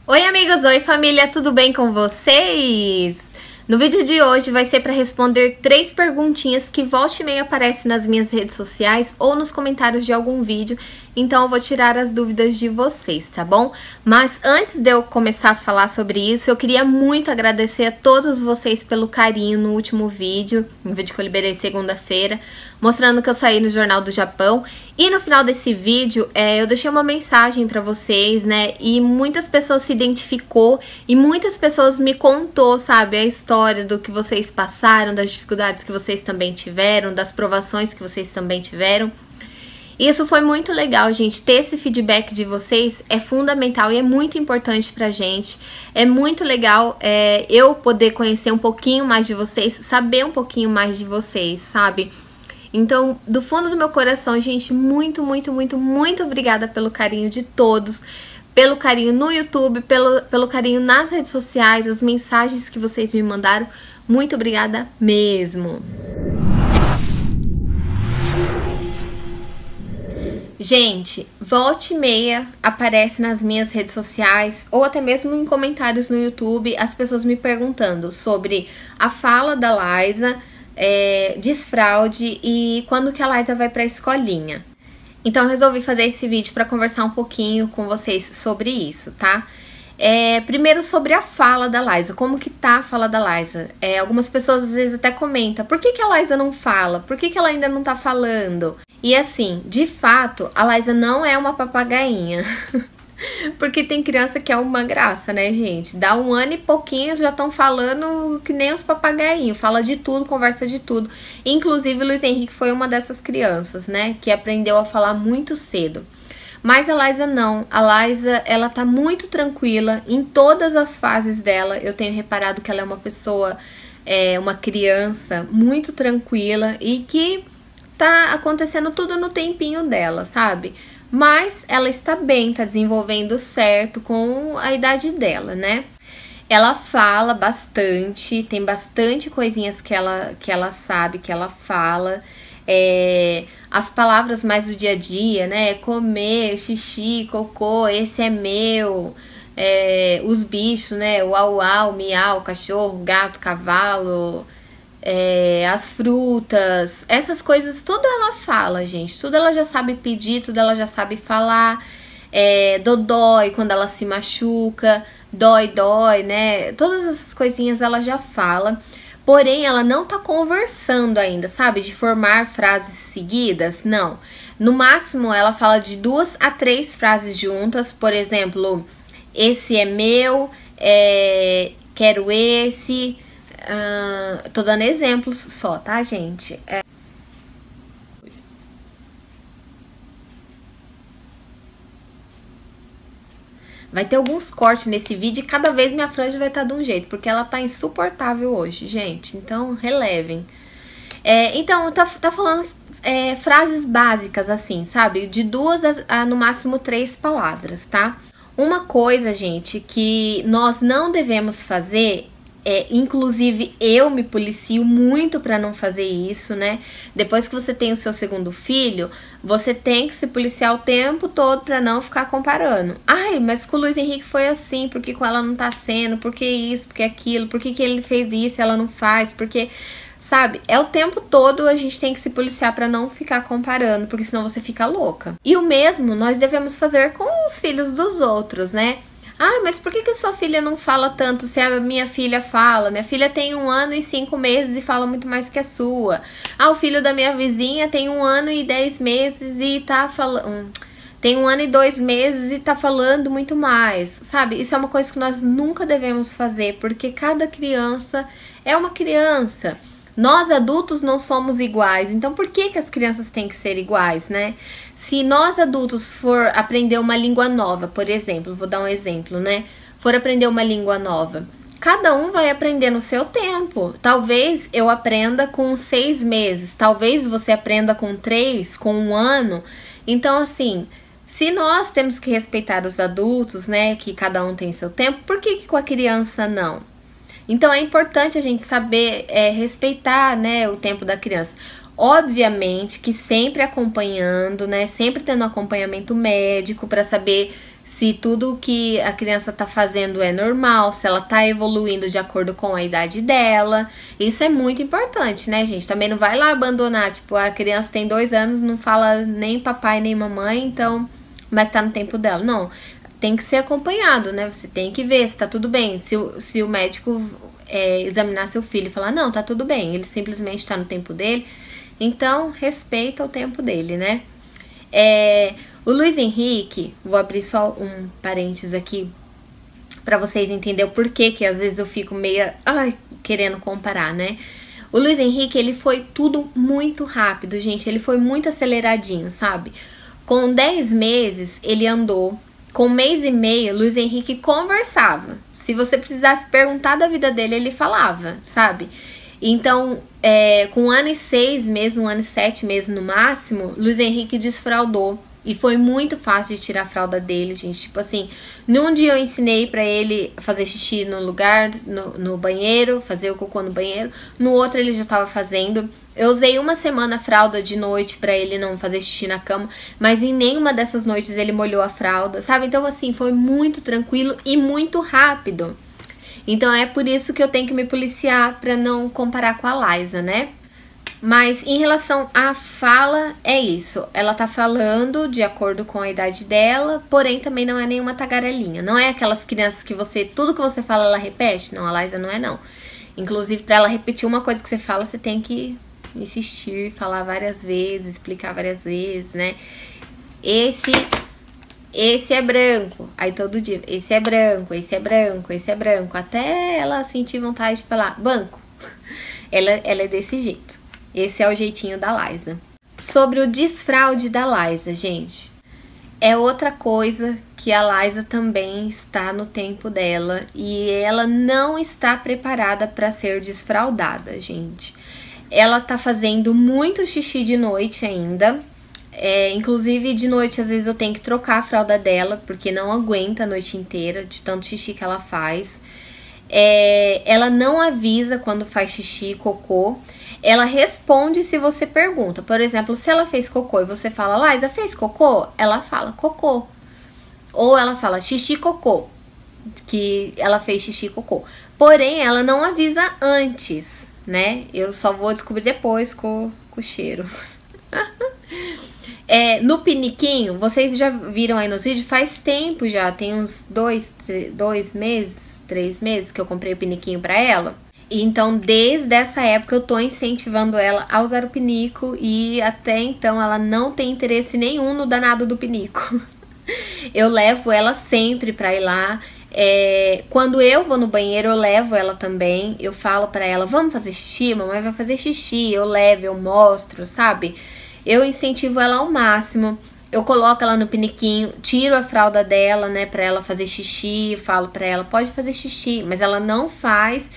Oi amigos, oi família, tudo bem com vocês? No vídeo de hoje vai ser para responder 3 perguntinhas que volta e meia aparecem nas minhas redes sociais ou nos comentários de algum vídeo, então eu vou tirar as dúvidas de vocês, tá bom? Mas antes de eu começar a falar sobre isso, eu queria muito agradecer a todos vocês pelo carinho no último vídeo, no vídeo que eu liberei segunda-feira, mostrando que eu saí no Jornal do Japão. E no final desse vídeo, eu deixei uma mensagem pra vocês, né? E muitas pessoas se identificou e muitas pessoas me contou, sabe? A história do que vocês passaram, das dificuldades que vocês também tiveram, das provações que vocês também tiveram. Isso foi muito legal, gente. Ter esse feedback de vocês é fundamental e é muito importante pra gente. É muito legal eu poder conhecer um pouquinho mais de vocês, saber um pouquinho mais de vocês, sabe? Então, do fundo do meu coração, gente, muito obrigada pelo carinho de todos, pelo carinho no YouTube, pelo carinho nas redes sociais, as mensagens que vocês me mandaram. Muito obrigada mesmo. Gente, volta e meia aparece nas minhas redes sociais ou até mesmo em comentários no YouTube as pessoas me perguntando sobre a fala da Laísa, desfraude e quando que a Laísa vai pra escolinha. Então eu resolvi fazer esse vídeo para conversar um pouquinho com vocês sobre isso, tá? Primeiro sobre a fala da Laísa, como que tá a fala da Laísa? Algumas pessoas às vezes até comentam, por que a Laísa não fala? Por que ela ainda não tá falando? E assim, de fato, a Laísa não é uma papagainha. Porque tem criança que é uma graça, né, gente? Dá 1 ano e pouquinho, já estão falando que nem os papagainhos. Fala de tudo, conversa de tudo. Inclusive, o Luiz Henrique foi uma dessas crianças, né? Que aprendeu a falar muito cedo. Mas a Laísa não. A Laísa, ela tá muito tranquila em todas as fases dela. Eu tenho reparado que ela é uma pessoa, uma criança muito tranquila e que tá acontecendo tudo no tempinho dela, sabe? Mas ela está bem, tá desenvolvendo certo com a idade dela, né? Ela fala bastante, tem bastante coisinhas que ela sabe, que ela fala. As palavras mais do dia a dia, né? Comer, xixi, cocô, esse é meu. Os bichos, né? Uau, uau, miau, cachorro, gato, cavalo. As frutas, essas coisas, tudo ela fala, gente. Tudo ela já sabe pedir, tudo ela já sabe falar. Dodói quando ela se machuca, dói, né? Todas essas coisinhas ela já fala. Porém, ela não tá conversando ainda, sabe? De formar frases seguidas, não. No máximo, ela fala de 2 a 3 frases juntas. Por exemplo, esse é meu, quero esse. Tô dando exemplos só, tá, gente? Vai ter alguns cortes nesse vídeo e cada vez minha franja vai estar de um jeito, porque ela tá insuportável hoje, gente. Então, relevem. Então, tá falando frases básicas, assim, sabe? De 2 a no máximo 3 palavras, tá? Uma coisa, gente, que nós não devemos fazer, inclusive eu me policio muito pra não fazer isso, né? Depois que você tem o seu segundo filho, você tem que se policiar o tempo todo pra não ficar comparando. Ai, mas com o Luiz Henrique foi assim, porque com ela não tá sendo, porque isso, porque aquilo, porque que ele fez isso e ela não faz, porque... Sabe, o tempo todo a gente tem que se policiar pra não ficar comparando, porque senão você fica louca. E o mesmo nós devemos fazer com os filhos dos outros, né? Ah, mas por que sua filha não fala tanto se a minha filha fala? Minha filha tem 1 ano e 5 meses e fala muito mais que a sua. Ah, o filho da minha vizinha tem 1 ano e 10 meses e tá falando... Tem 1 ano e 2 meses e tá falando muito mais, sabe? Isso é uma coisa que nós nunca devemos fazer, porque cada criança é uma criança. Nós adultos não somos iguais, então por que as crianças têm que ser iguais, né? Se nós adultos for aprender uma língua nova, por exemplo, vou dar um exemplo, né? For aprender uma língua nova, cada um vai aprender no seu tempo. Talvez eu aprenda com 6 meses, talvez você aprenda com 3, com 1 ano. Então, assim, se nós temos que respeitar os adultos, né, que cada um tem seu tempo, por que com a criança não? Então é importante a gente saber respeitar, né, o tempo da criança. Obviamente que sempre acompanhando, né, sempre tendo acompanhamento médico para saber se tudo que a criança tá fazendo é normal, se ela tá evoluindo de acordo com a idade dela. Isso é muito importante, né, gente? Também não vai lá abandonar, tipo, a criança tem 2 anos, não fala nem papai nem mamãe, então, mas tá no tempo dela. Não, tem que ser acompanhado, né? Você tem que ver se tá tudo bem. Se o médico examinar seu filho e falar, não, tá tudo bem, ele simplesmente tá no tempo dele, então respeita o tempo dele, né? O Luiz Henrique, vou abrir só um parênteses aqui pra vocês entenderem o porquê que às vezes eu fico meio querendo comparar, né? O Luiz Henrique, ele foi tudo muito rápido, gente, ele foi muito aceleradinho, sabe? Com 10 meses, ele andou. Com 1 mês e meio, Luiz Henrique conversava. Se você precisasse perguntar da vida dele, ele falava, sabe? Então, com 1 ano e 6 meses, 1 ano e 7 meses no máximo, Luiz Henrique desfraldou. E foi muito fácil de tirar a fralda dele, gente. Tipo assim, num dia eu ensinei pra ele fazer xixi no lugar, no banheiro, fazer o cocô no banheiro. No outro ele já tava fazendo. Eu usei 1 semana a fralda de noite pra ele não fazer xixi na cama. Mas em nenhuma dessas noites ele molhou a fralda, sabe? Então assim, foi muito tranquilo e muito rápido. Então é por isso que eu tenho que me policiar pra não comparar com a Liza, né? Mas em relação à fala, é isso. Ela tá falando de acordo com a idade dela, porém também não é nenhuma tagarelinha. Não é aquelas crianças que tudo que você fala, ela repete. Não, a Liza não é, não. Inclusive, pra ela repetir uma coisa que você fala, você tem que insistir, falar várias vezes, explicar várias vezes, né? Esse é branco. Aí todo dia, esse é branco, esse é branco, esse é branco. Até ela sentir vontade de falar, banco. Ela é desse jeito. Esse é o jeitinho da Liza. Sobre o desfraude da Liza, gente. É outra coisa que a Liza também está no tempo dela. E ela não está preparada para ser desfraudada, gente. Ela tá fazendo muito xixi de noite ainda. Inclusive, de noite, às vezes eu tenho que trocar a fralda dela, porque não aguenta a noite inteira, de tanto xixi que ela faz. Ela não avisa quando faz xixi e cocô. Ela responde se você pergunta. Por exemplo, se ela fez cocô e você fala, Liza, fez cocô? Ela fala cocô. Ou ela fala xixi cocô, que ela fez xixi cocô. Porém, ela não avisa antes, né? Eu só vou descobrir depois com o cheiro. No piniquinho, vocês já viram aí nos vídeos, faz tempo já, tem uns 2 meses, 3 meses que eu comprei o piniquinho pra ela. Então, desde essa época eu tô incentivando ela a usar o pinico e até então ela não tem interesse nenhum no danado do pinico. Eu levo ela sempre pra ir lá. Quando eu vou no banheiro, eu levo ela também. Eu falo pra ela, vamos fazer xixi? Mamãe vai fazer xixi. Eu levo, eu mostro, sabe? Eu incentivo ela ao máximo. Eu coloco ela no piniquinho, tiro a fralda dela, né, pra ela fazer xixi. Falo pra ela, pode fazer xixi, mas ela não faz.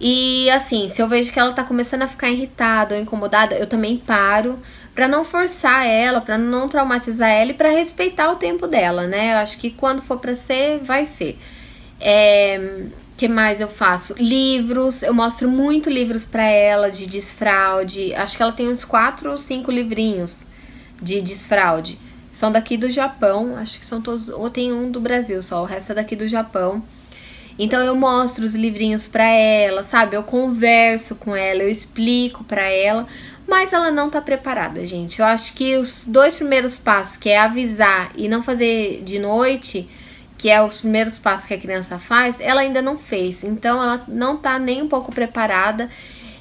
E assim, se eu vejo que ela tá começando a ficar irritada ou incomodada, eu também paro pra não forçar ela, pra não traumatizar ela e pra respeitar o tempo dela, né? Eu acho que quando for pra ser, vai ser. Que mais eu faço? Livros, eu mostro muito livros pra ela de desfraude. Acho que ela tem uns 4 ou 5 livrinhos de desfraude. São daqui do Japão, acho que são todos, ou tem um do Brasil só, o resto é daqui do Japão. Então eu mostro os livrinhos pra ela, sabe? Eu converso com ela, eu explico pra ela, mas ela não tá preparada, gente. Eu acho que os 2 primeiros passos, que é avisar e não fazer de noite, que é os primeiros passos que a criança faz, ela ainda não fez. Então ela não tá nem um pouco preparada.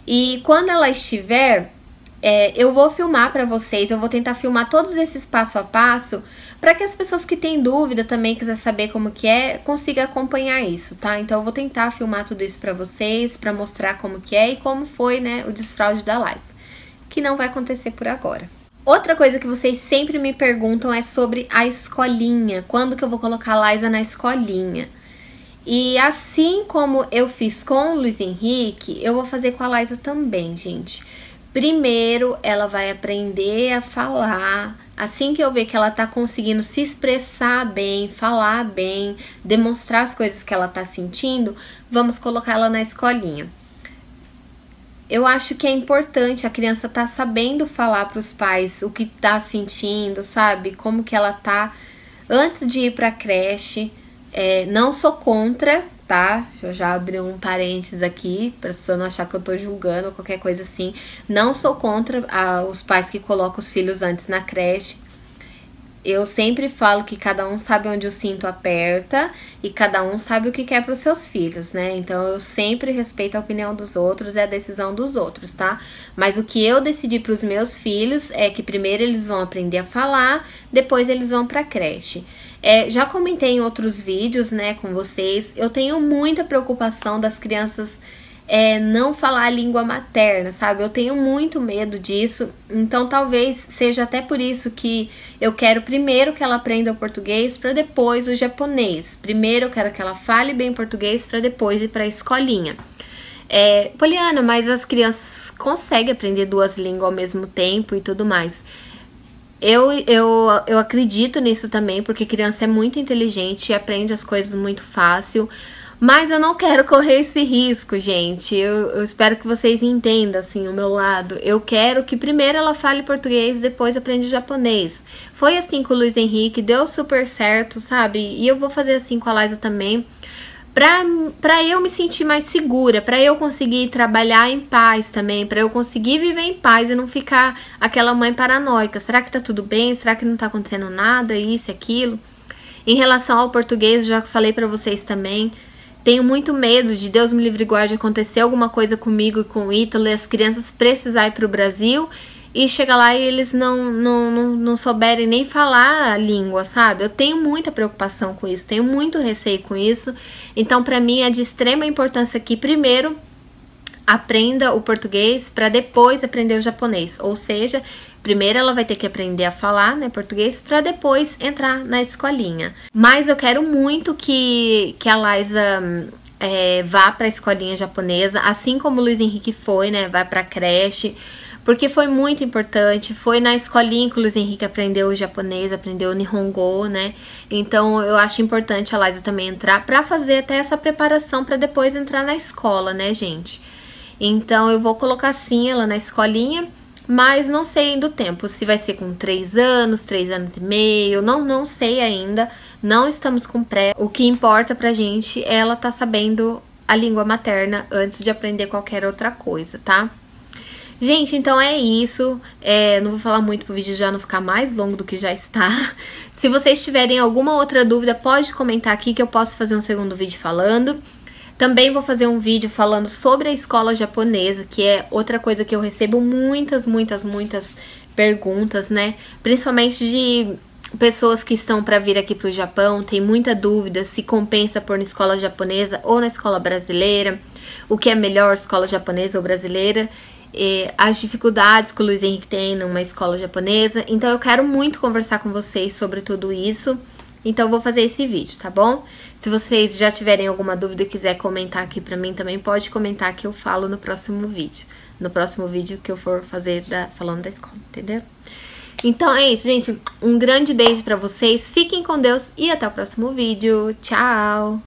E quando ela estiver, eu vou filmar pra vocês, eu vou tentar filmar todos esses passo a passo, para que as pessoas que têm dúvida também, quiser saber como que é, consiga acompanhar isso, tá? Então eu vou tentar filmar tudo isso pra vocês, pra mostrar como que é e como foi, né, o desfraude da Liza, que não vai acontecer por agora. Outra coisa que vocês sempre me perguntam é sobre a escolinha, quando que eu vou colocar a Liza na escolinha. E assim como eu fiz com o Luiz Henrique, eu vou fazer com a Liza também, gente. Primeiro, ela vai aprender a falar. Assim que eu ver que ela tá conseguindo se expressar bem, falar bem, demonstrar as coisas que ela tá sentindo, vamos colocar ela na escolinha. Eu acho que é importante a criança tá sabendo falar pros pais o que tá sentindo, sabe? Como que ela tá antes de ir pra creche. Não sou contra, tá? Eu já abri um parênteses aqui, pra pessoa não achar que eu tô julgando ou qualquer coisa assim. Não sou contra os pais que colocam os filhos antes na creche. Eu sempre falo que cada um sabe onde o cinto aperta e cada um sabe o que quer para os seus filhos, né? Então eu sempre respeito a opinião dos outros e a decisão dos outros, tá? Mas o que eu decidi para os meus filhos é que primeiro eles vão aprender a falar, depois eles vão para a creche. Já comentei em outros vídeos, né, com vocês, eu tenho muita preocupação das crianças não falar a língua materna, sabe? Eu tenho muito medo disso, então talvez seja até por isso que eu quero primeiro que ela aprenda o português para depois o japonês. Primeiro eu quero que ela fale bem português para depois ir para a escolinha. Poliana, mas as crianças conseguem aprender duas línguas ao mesmo tempo e tudo mais. Eu acredito nisso também, porque criança é muito inteligente e aprende as coisas muito fácil. Mas eu não quero correr esse risco, gente. Eu espero que vocês entendam, assim, o meu lado. Eu quero que primeiro ela fale português, depois aprende japonês. Foi assim com o Luiz Henrique, deu super certo, sabe? E eu vou fazer assim com a Laísa também, pra eu me sentir mais segura, pra eu conseguir trabalhar em paz também, pra eu conseguir viver em paz e não ficar aquela mãe paranoica. Será que tá tudo bem? Será que não tá acontecendo nada? Isso e aquilo. Em relação ao português, já falei pra vocês também. Tenho muito medo de, Deus me livre e guarde, acontecer alguma coisa comigo e com o Ítalo e as crianças precisarem ir para o Brasil e chegar lá e eles não souberem nem falar a língua, sabe? Eu tenho muita preocupação com isso, tenho muito receio com isso. Então, para mim, é de extrema importância que, primeiro, aprenda o português para depois aprender o japonês. Ou seja, primeiro ela vai ter que aprender a falar, né, português, para depois entrar na escolinha. Mas eu quero muito que a Laísa vá para a escolinha japonesa, assim como o Luiz Henrique foi, né, vai para a creche, porque foi muito importante. Foi na escolinha que o Luiz Henrique aprendeu o japonês, aprendeu o Nihongo, né? Então eu acho importante a Laísa também entrar para fazer até essa preparação para depois entrar na escola, né, gente? Então eu vou colocar sim ela na escolinha, mas não sei ainda o tempo, se vai ser com 3 anos, 3 anos e meio, não sei ainda, não estamos com pré. O que importa pra gente é ela tá sabendo a língua materna antes de aprender qualquer outra coisa, tá? Gente, então é isso, não vou falar muito pro vídeo já não ficar mais longo do que já está. Se vocês tiverem alguma outra dúvida, pode comentar aqui que eu posso fazer um segundo vídeo falando. Também vou fazer um vídeo falando sobre a escola japonesa, que é outra coisa que eu recebo muitas perguntas, né? Principalmente de pessoas que estão para vir aqui pro Japão, tem muita dúvida se compensa pôr na escola japonesa ou na escola brasileira, o que é melhor, escola japonesa ou brasileira, as dificuldades que o Luiz Henrique tem numa escola japonesa. Então eu quero muito conversar com vocês sobre tudo isso. Então eu vou fazer esse vídeo, tá bom? Se vocês já tiverem alguma dúvida e quiser comentar aqui pra mim também, pode comentar que eu falo no próximo vídeo. No próximo vídeo que eu for fazer falando da escola, entendeu? Então é isso, gente. Um grande beijo pra vocês. Fiquem com Deus e até o próximo vídeo. Tchau!